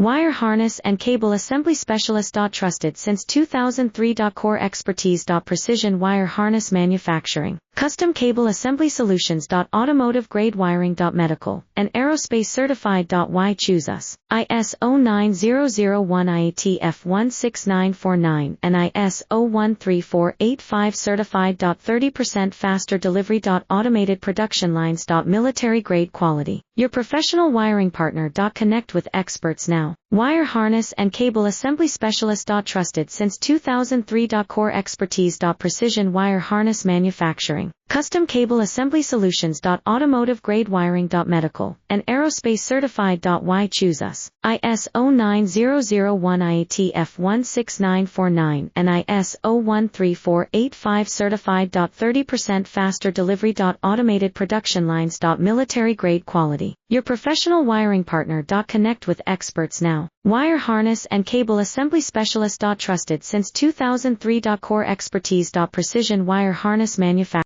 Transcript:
Wire harness and cable assembly specialist. Trusted since 2003. Core expertise. Precision wire harness manufacturing, custom cable assembly solutions. Automotive grade wiring. Medical and aerospace certified. Why choose us? ISO 9001 IATF 16949 and ISO 13485 certified. 30% faster delivery. Automated production lines. Military grade quality. Your professional wiring partner. Connect with experts now. Wire harness and cable assembly specialist. Trusted since 2003. Core expertise. Precision wire harness manufacturing, custom cable assembly solutions. Automotive grade wiring. Medical and aerospace certified. Why choose us? ISO 9001 IATF 16949 and ISO 13485 certified. 30% faster delivery. Automated production lines. Military grade quality. Your professional wiring partner. Connect with experts now. Wire harness and cable assembly specialist. Trusted since 2003. Core expertise. Precision wire harness manufacturing.